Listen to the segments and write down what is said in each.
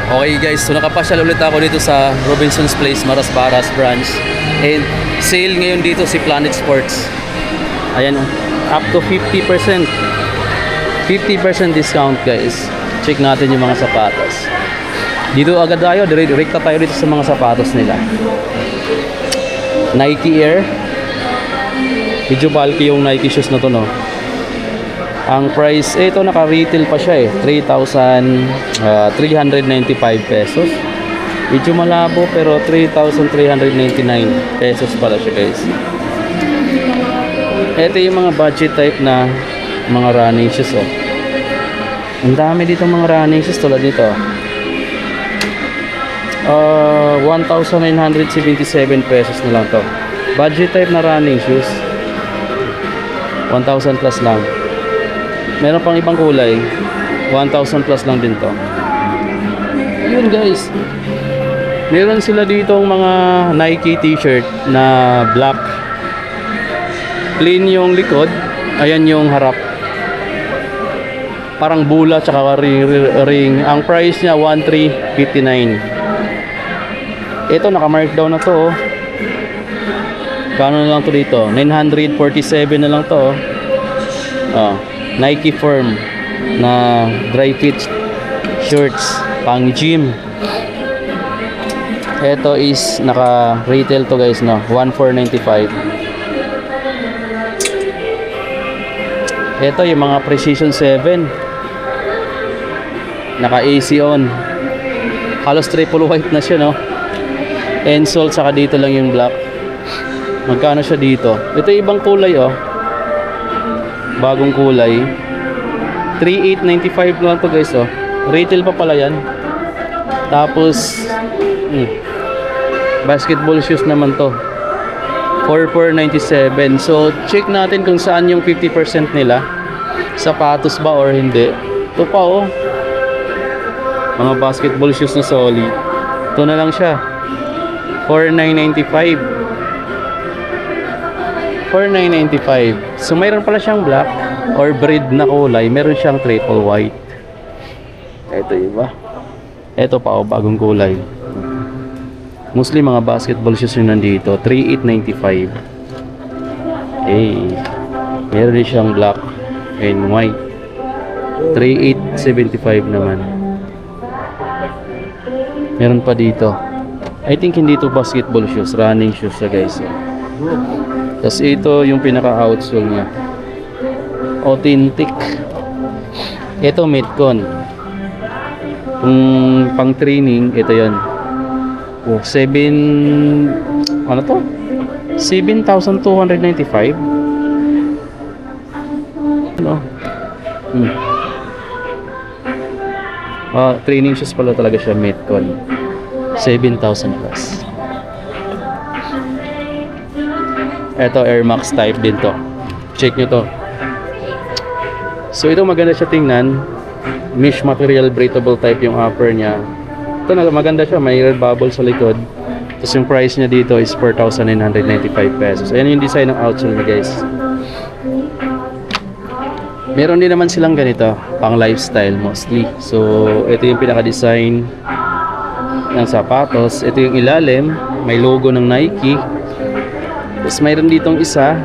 Okay guys, so nakapasyal ulit ako dito sa Robinson's Place, Marasbaras branch. And sale ngayon dito si Planet Sports. Ayan, up to 50%. 50% discount guys. Check natin yung mga sapatos. Dito agad tayo, direkta tayo dito sa mga sapatos nila. Nike Air. Medyo bulky yung Nike shoes na to, no? Ang price, ito naka-retail pa siya eh, 3,395 pesos. Medyo malabo pero 3,399 pesos pala siya guys. Ito yung mga budget type na mga running shoes oh. Ang dami dito mga running shoes tulad nito. 1,977 pesos na lang to. Budget type na running shoes. 1,000 plus lang. Meron pang ibang kulay, 1,000 plus lang din to. Yun guys, meron sila dito mga Nike t-shirt na black. Clean yung likod, ayan yung harap. Parang bula tsaka ring. Ang price niya 1,359. Ito naka-markdown na to oh. Kano na lang to dito? 947 na lang to oh. Nike Firm na dry fit shirts pang gym. Ito is naka retail to guys no, 1,495. Ito yung mga Precision 7 naka AC on, halos triple white na siya no. Insole saka dito lang yung black. Magkano siya dito? Ito ibang kulay oh, bagong kulay, 3,895 lang to guys oh. Retail pa pala yan. Tapos basketball shoes naman to, 4,497. So check natin kung saan yung 50% nila, sapatos ba or hindi. Ito pa oh, mga basketball shoes na solid. Ito na lang siya, 4,995. 4,995. So mayroon pala siyang black or bread na kulay, meron siyang triple white. Ito iba. Ito pa oh, bagong kulay. Mostly mga basketball shoes yung nandito, 3,895. Meron din siyang black and white, 3,875 naman. Meron pa dito, I think hindi to basketball shoes, running shoes sa guys oh. Tapos ito yung pinaka-outsole niya, authentic. Ito Metcon, kung pang training, ito yon. Oh, 7,295. Ano? Training shoes pala talaga siya, Metcon. 7,000 plus. Ito Air Max type din to. Check nyo to. So ito maganda siya tingnan. Mesh material, breathable type yung upper niya. Ito na maganda siya, may air bubble sa likod. Tapos yung price niya dito is 4,995 pesos. Ayan yung design ng outsole niya guys. Meron din naman silang ganito, pang lifestyle mostly. So ito yung pinaka-design ng sapatos. Ito yung ilalim, may logo ng Nike. Tapos mayroon ditong isa,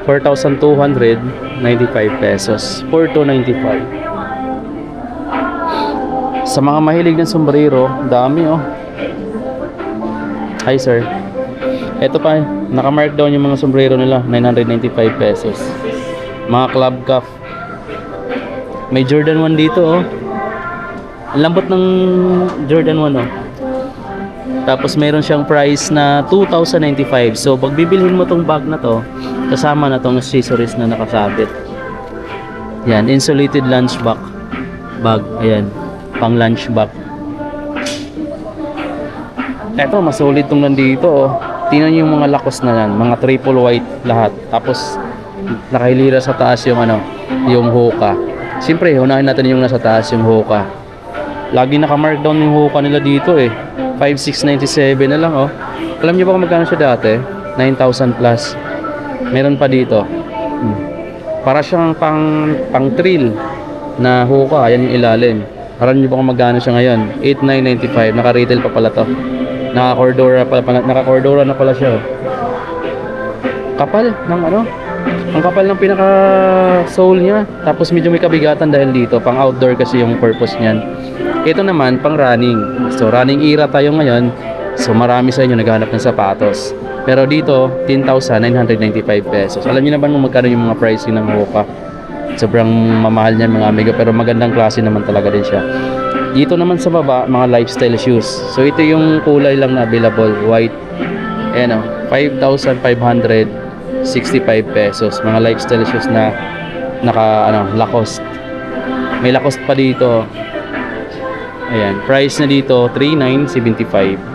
4,295 pesos, 4,295. Sa mga mahilig ng sombrero, dami oh. Hi sir. Ito pa, naka-markdown yung mga sombrero nila, 995 pesos. Mga club cuff. May Jordan 1 dito oh. Ang lambot ng Jordan 1 oh. Tapos mayroon siyang price na 2,095. So pag bibilhin mo tong bag na to, kasama na tong accessories na nakasabit. Yan, insulated lunch bag. Ayan, pang lunch bag. Eto, mas solid tong nandito oh. Tingnan yung mga lakos na yan, mga triple white lahat. Tapos nakahilira sa taas yung ano, yung Hoka. Siyempre, unahin natin yung nasa taas, yung Hoka. Lagi naka-markdown yung Hoka nila dito eh. 5,697 na lang oh. Alam niyo ba kung magkano siya dati? 9,000 plus. Meron pa dito. Para siyang pang thrill na Hoka. Ayan yung ilalim. Alam niyo ba kung magkano siya ngayon? 8,995. Naka-retail pa pala to. Naka-Cordura na pala siya. Kapal ng ano? Ang kapal ng pinaka sole niya. Tapos medyo may kabigatan dahil dito. Pang outdoor kasi yung purpose niyan. Ito naman pang running. So running era tayo ngayon. So marami sa inyo naghahanap ng sapatos. Pero dito 10,995 pesos. Alam niyo na ba kung magkano yung mga pricing ng Hoka? Sobrang mamahal niyan mga amigo, pero magandang klase naman talaga din siya. Dito naman sa baba, mga lifestyle shoes. So ito yung kulay lang na available, white. Ayan o, 5,565 pesos. Mga lifestyle shoes na Lacoste. May Lacoste pa dito. Ayan, price na dito 3,975.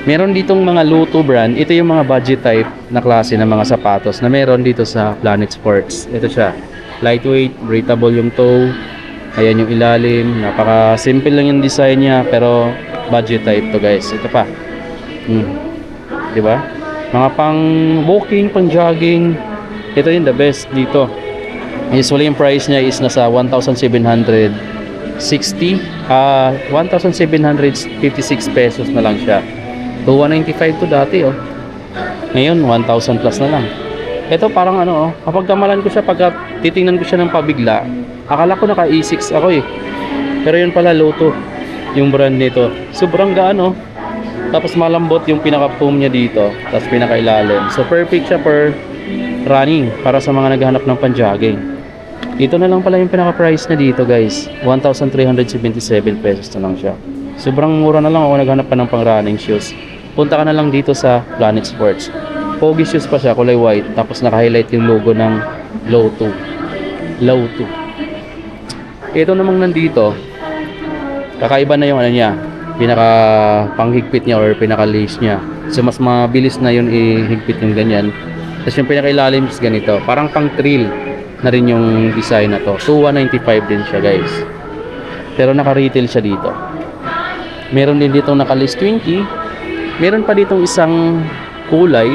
Meron ditong mga Luto brand. Ito yung mga budget type na klase ng mga sapatos na meron dito sa Planet Sports. Ito siya. Lightweight, breathable yung toe. Ayan yung ilalim. Napaka simple lang yung design niya pero budget type to guys. Ito pa. Di ba? Mga pang walking, pang jogging. Ito yung the best dito. Usually yung price niya is nasa 1,756 pesos na lang siya. 295 to dati oh. Ngayon 1,000 plus na lang. Ito parang kapag kamalan ko siya, pag titingnan ko siya ng pabigla, akala ko naka E6 ako eh. Pero yun pala Lotto yung brand nito. Sobrang gaan oh. Tapos malambot yung pinaka foam niya dito, tapos pinakailalim. So perfect siya for running, para sa mga naghahanap ng pan-jogging. Ito na lang pala yung pinaka price na dito guys. 1,377 pesos na lang siya. Sobrang mura na lang ako naghanap pa ng pang-running shoes. Punta ka na lang dito sa Planet Sports. Pogi shoes pa siya, kulay white. Tapos naka-highlight yung logo ng Lotto. Ito namang nandito, kakaiba na yung niya, pinaka panghigpit niya or pinaka lace niya. So mas mabilis na yun ihigpit yung ganyan. Tapos yung pinaka-ilalim is ganito. Parang pang trail na rin yung design na to. 2,195 din siya guys. Pero naka-retail siya dito. Meron din dito naka-list 20. Meron pa ditong isang kulay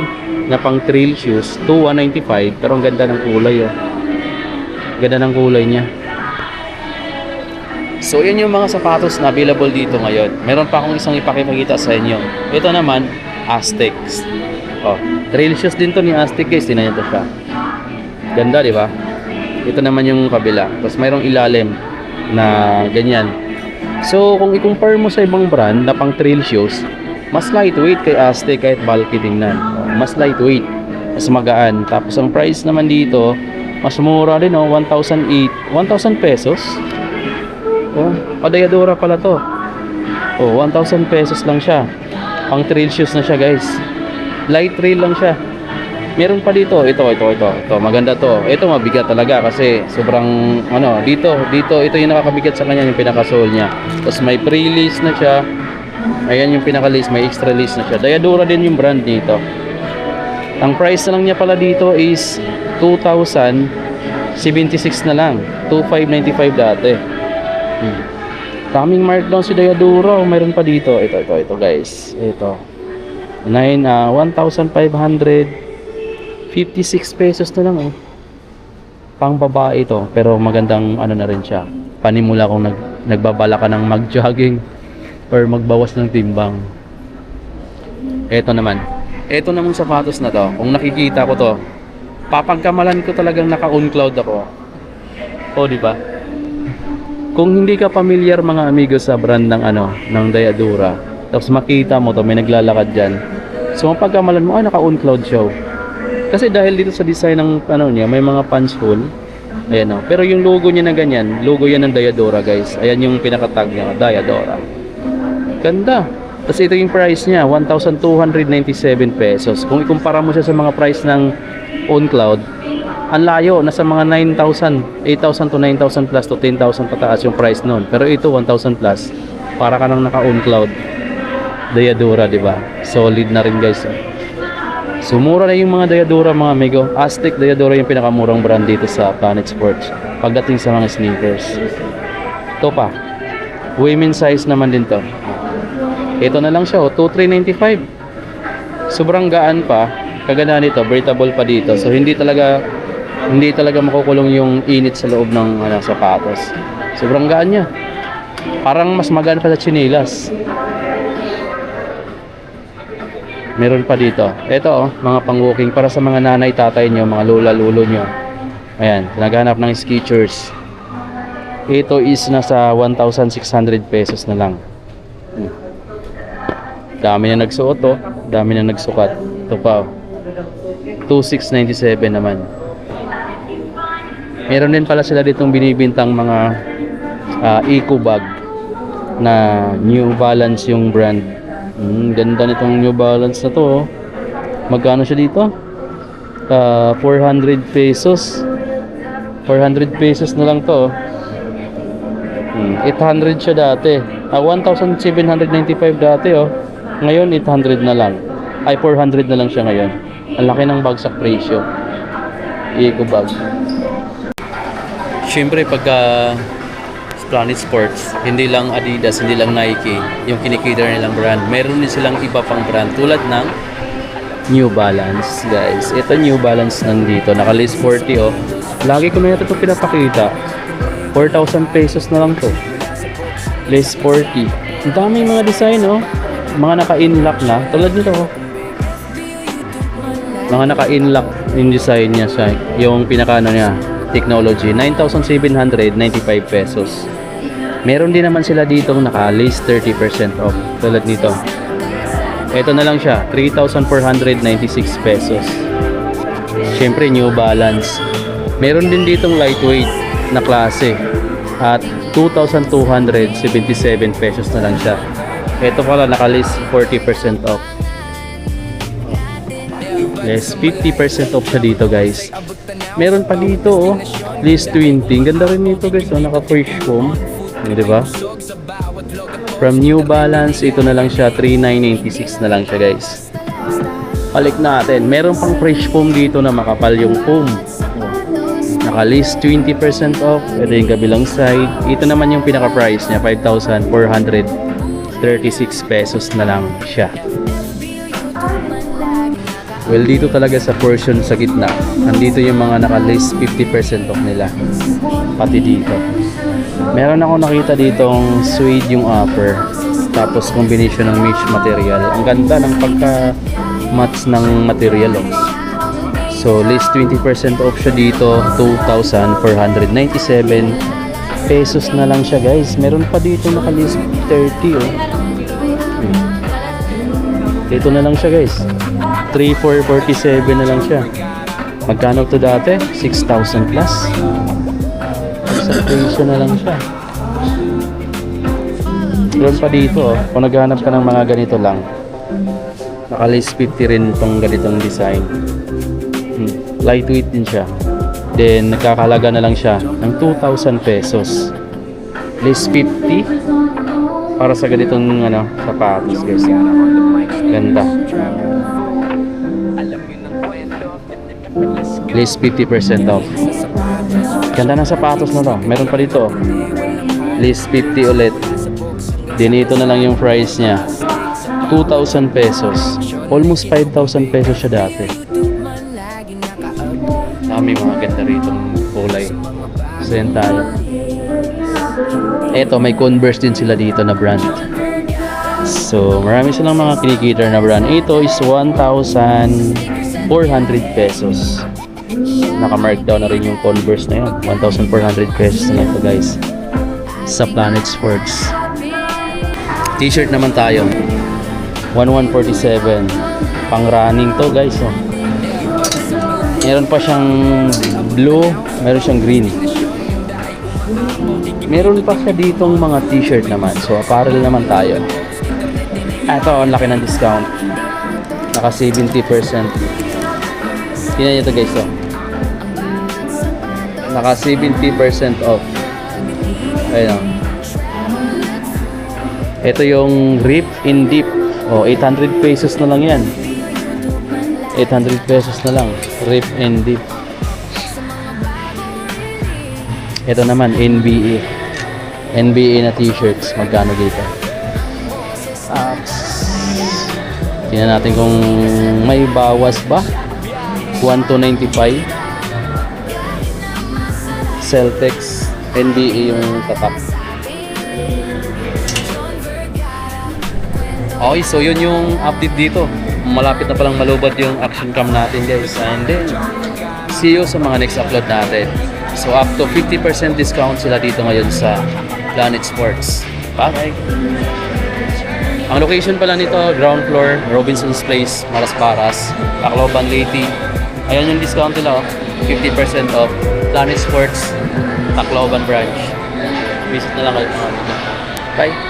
na pang trail shoes, 2,195, pero ang ganda ng kulay oh. Ganda ng kulay niya. So yan yung mga sapatos na available dito ngayon. Meron pa akong isang ipakikita sa inyo. Ito naman, Aztecs. Oh, trail shoes din to ni Aztec guys, tingnan niyo to siya. Ganda, di ba? Ito naman yung kabila. Tapos mayroong ilalim na ganyan. So kung i-compare mo sa ibang brand na pang trail shoes, mas lightweight kay Aztec kahit bulky tingnan. Mas lightweight, mas magaan. Tapos ang price naman dito, mas mura din 1,000 pesos. Oh, Padayadora pala to. Oh, 1,000 pesos lang siya. Pang trail shoes na siya, guys. Light trail lang siya. Meron pa dito, ito, maganda to. Ito mabigat talaga kasi sobrang dito ito yung nakakabigat sa kanya, yung pinaka-sole niya. Tapos may pre-lace na siya. Ayan yung pinaka-lace, may extra lace na siya. Diadora din yung brand nito. Ang price na lang niya pala dito is 2,076 na lang. 2,595 dati. Daming markdown si Diadora. Mayroon pa dito. Ito guys. Ito. 1,556 pesos na lang oh. Pang babae ito. Pero magandang na rin siya. Panimula kung nagbabala ka ng mag-jogging or magbawas ng timbang. Ito namang sapatos na to, kung nakikita ko to, papagkamalan ko talagang naka-on cloud ako. O di ba? Kung hindi ka familiar mga amigo sa brand ng Diadora, tapos makita mo to, may naglalakad diyan. So mapagkamalan mo, naka-on cloud show. Kasi dahil dito sa design ng niya, may mga punch hole. Ayan oh. Pero yung logo niya na ganyan, logo yan ng Diadora guys. Ayan yung pinaka-tag niya, Diadora. Ganda. Tapos ito yung price niya, 1,297 pesos. Kung ikumpara mo siya sa mga price ng OnCloud, ang layo, nasa mga 9,000, 8,000 to 9,000 plus to 10,000 pataas yung price nun. Pero ito 1,000 plus, para ka nang naka-OnCloud. Diadora, di ba? Solid na rin guys. So mura na yung mga Diadora mga amigo. Aztec Diadora yung pinakamurang brand dito sa Planet Sports pagdating sa mga sneakers. Ito pa, women's size naman din to. Ito na lang siya, 2,395. Sobrang gaan pa. Kaganda nito, breathable pa dito. So hindi talaga makukulong yung init sa loob ng sapatos. Sobrang gaan niya. Parang mas magaan pa sa chinelas. Meron pa dito. Ito oh, mga pang-walking para sa mga nanay, tatay nyo, mga lola, lulo nyo. Ayan, naghanap ng Skechers. Ito is nasa 1,600 pesos na lang. Dami na nagsuot oh. Dami na nagsukat. Ito pa oh. 2,697 naman. Meron din pala sila ditong binibintang mga eco bag na New Balance yung brand. Ganda nitong New Balance na to oh. Magkano siya dito? 400 pesos. 400 pesos na lang to oh. 800 siya dati. 1,795 dati oh. Ngayon 800 na lang. Ay 400 na lang siya ngayon. Ang laki ng bagsak presyo. Eco bag. Siyempre pagka Planet Sports, hindi lang Adidas, hindi lang Nike yung kinikater nilang brand. Meron din silang iba pang brand tulad ng New Balance, guys. Ito New Balance nandito, naka-list 40 oh. Lagi ko na ito pinapakita. 4,000 pesos na lang to. List 40. Ang daming mga design oh. Mga naka-inlock na, tulad nito oh. Mga naka-inlock yung design niya siya, yung pinakano niya, technology, 9,795 pesos. Meron din naman sila dito naka-list 30% off, tulad nito. Ito na lang siya, 3,496 pesos. Siyempre New Balance. Meron din ditong lightweight na klase at 2,277 pesos na lang siya. Ito pala naka-list 40% off. Yes, 50% off siya dito, guys. Meron pa dito oh, list 20. Ganda rin nito, guys. Oh, naka-fresh foam. Di ba? From New Balance, ito na lang siya, 3,996 na lang siya, guys. Balik natin. Meron pang fresh foam dito na makapal yung foam. Naka-list 20% off. Ito yung kabilang side. Ito naman yung pinaka-price niya, 5,436 pesos na lang siya. Well, dito talaga sa portion sa gitna, nandito yung mga naka-list 50% off nila. Pati dito. Meron ako nakita ditong suede yung upper. Tapos combination ng mesh material. Ang ganda ng pagka-match ng material. Oh. So, list 20% off siya dito. 2,497 pesos na lang siya, guys. Meron pa dito naka-list 30 oh. Dito na lang siya, guys. 3,447 na lang siya. Magkano to dati? 6,000 plus. Sa presyo na lang siya. Meron pa dito oh. Kung naghahanap ka ng mga ganito lang, naka-list 50 rin itong ganitong design. Lightweight din siya. Then nagkakahalaga na lang siya ng 2,000 pesos. List 50 para sa ganitong sapatos, guys. Ganda. List 50% off. Ganda ng sapatos na to. Meron pa dito. List 50 ulit. Dinito na lang yung price niya. 2,000 pesos. Almost 5,000 pesos siya dati. May mga ganda rito kulay. Send tayo. Eto, may Converse din sila dito na brand. So, marami silang mga kinikita na brand. Ito is 1,400 pesos. Naka-markdown na rin yung Converse na yun. 1,400 pesos na ito, guys. Sa Planet Sports. T-shirt naman tayo. 1,147. Pang running to, guys. Oh. Meron pa siyang blue. Meron siyang green. Meron pa siya ditong mga t-shirt naman. So, apparel naman tayo. Ito, ang laki ng discount. Naka 70%. Tingnan nyo ito, guys. Oh. Naka 70% off. Ayun. Oh. Ito yung Rip in Deep. Oh, 800 pesos na lang yan. 800 pesos na lang. Rip in Deep. Ito naman, NBA. NBA na t-shirts. Magkano dito? Tingnan natin kung may bawas ba. 1,295. Celtex. NBA yung tatak. Okay, so yun yung update dito. Malapit na palang malubad yung action cam natin guys. And then, see you sa mga next upload natin. So up to 50% discount sila dito ngayon sa Planet Sports. Bye! Ang location pala nito, ground floor, Robinson's Place, Malasparas, Tacloban, Leyte. Ayan yung discount nila, 50% off. Planet Sports, Tacloban branch. Visit na lang kayo. Bye!